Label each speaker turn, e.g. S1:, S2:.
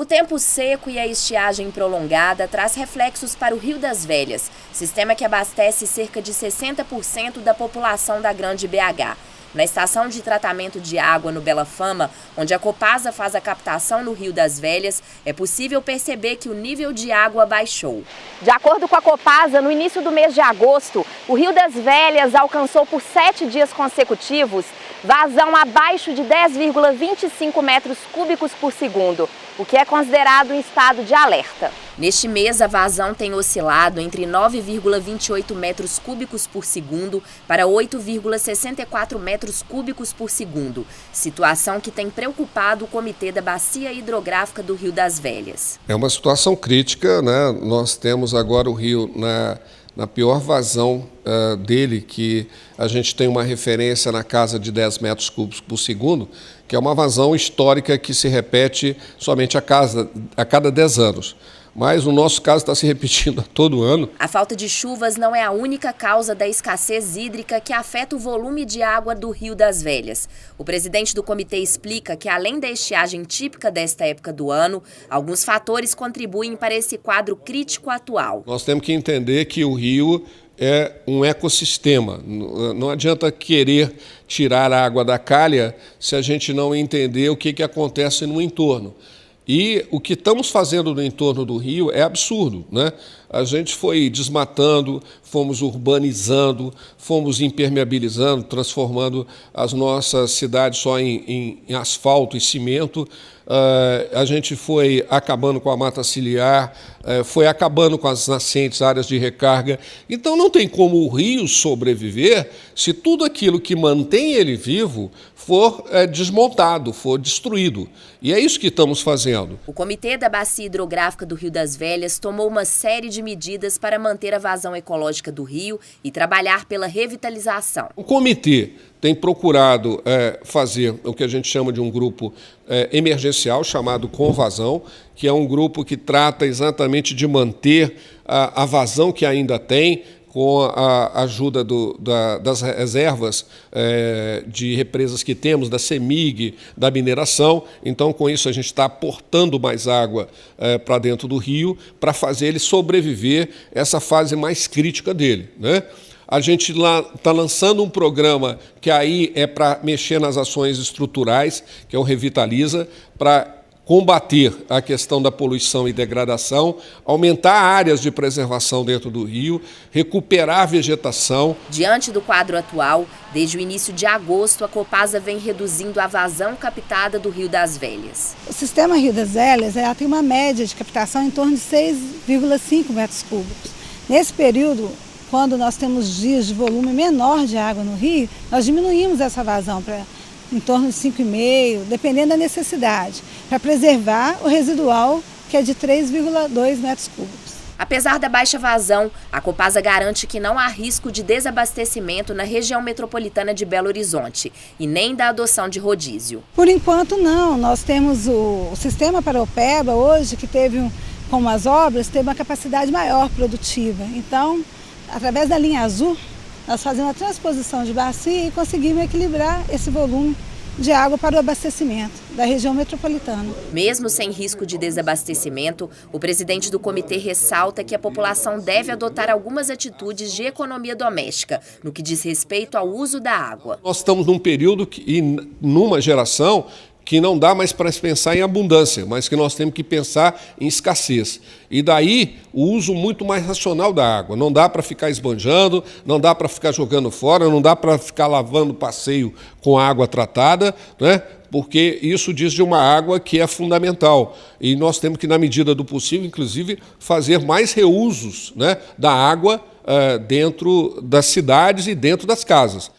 S1: O tempo seco e a estiagem prolongada traz reflexos para o Rio das Velhas, sistema que abastece cerca de 60% da população da Grande BH. Na estação de tratamento de água no Bela Fama, onde a Copasa faz a captação no Rio das Velhas, é possível perceber que o nível de água baixou. De acordo com a Copasa, no início do mês de agosto, o Rio das Velhas alcançou por 7 dias consecutivos vazão abaixo de 10,25 metros cúbicos por segundo, o que é considerado um estado de alerta. Neste mês, a vazão tem oscilado entre 9,28 metros cúbicos por segundo para 8,64 metros cúbicos por segundo, situação que tem preocupado o Comitê da Bacia Hidrográfica do Rio das Velhas.
S2: É uma situação crítica, né? Nós temos agora o rio na pior vazão dele, que a gente tem uma referência na casa de 10 metros cúbicos por segundo, que é uma vazão histórica que se repete somente a cada 10 anos. Mas o nosso caso está se repetindo a todo ano.
S1: A falta de chuvas não é a única causa da escassez hídrica que afeta o volume de água do Rio das Velhas. O presidente do comitê explica que, além da estiagem típica desta época do ano, alguns fatores contribuem para esse quadro crítico atual.
S2: Nós temos que entender que o rio é um ecossistema. Não adianta querer tirar a água da calha se a gente não entender o que acontece no entorno. E o que estamos fazendo no entorno do rio é absurdo, né? A gente foi desmatando, fomos urbanizando, fomos impermeabilizando, transformando as nossas cidades só em asfalto e cimento. A gente foi acabando com a mata ciliar, foi acabando com as nascentes, áreas de recarga. Então não tem como o rio sobreviver se tudo aquilo que mantém ele vivo for desmontado, for destruído. E é isso que estamos fazendo.
S1: O Comitê da Bacia Hidrográfica do Rio das Velhas tomou uma série de medidas para manter a vazão ecológica do rio e trabalhar pela revitalização.
S2: O comitê tem procurado fazer o que a gente chama de um grupo emergencial, chamado Convasão, que é um grupo que trata exatamente de manter a vazão que ainda tem, com a ajuda das reservas de represas que temos, da CEMIG, da mineração. Então, com isso, a gente está aportando mais água para dentro do rio para fazer ele sobreviver essa fase mais crítica dele, né? A gente está lançando um programa que aí é para mexer nas ações estruturais, que é o Revitaliza, para combater a questão da poluição e degradação, aumentar áreas de preservação dentro do rio, recuperar a vegetação.
S1: Diante do quadro atual, desde o início de agosto, a Copasa vem reduzindo a vazão captada do Rio das Velhas.
S3: O sistema Rio das Velhas tem uma média de captação em torno de 6,5 metros cúbicos. Nesse período, quando nós temos dias de volume menor de água no rio, nós diminuímos essa vazão para em torno de 5,5, dependendo da necessidade, para preservar o residual, que é de 3,2 metros cúbicos.
S1: Apesar da baixa vazão, a Copasa garante que não há risco de desabastecimento na região metropolitana de Belo Horizonte e nem da adoção de rodízio.
S3: Por enquanto não, nós temos o sistema Paraopeba hoje, que teve, com as obras, teve uma capacidade maior produtiva. Então, através da linha azul, nós fazemos a transposição de bacia e conseguimos equilibrar esse volume de água para o abastecimento da região metropolitana.
S1: Mesmo sem risco de desabastecimento, o presidente do comitê ressalta que a população deve adotar algumas atitudes de economia doméstica, no que diz respeito ao uso da água.
S2: Nós estamos num período e numa geração que não dá mais para pensar em abundância, mas que nós temos que pensar em escassez. E daí o uso muito mais racional da água. Não dá para ficar esbanjando, não dá para ficar jogando fora, não dá para ficar lavando passeio com água tratada, né? Porque isso diz de uma água que é fundamental. E nós temos que, na medida do possível, inclusive, fazer mais reusos, né, da água dentro das cidades e dentro das casas.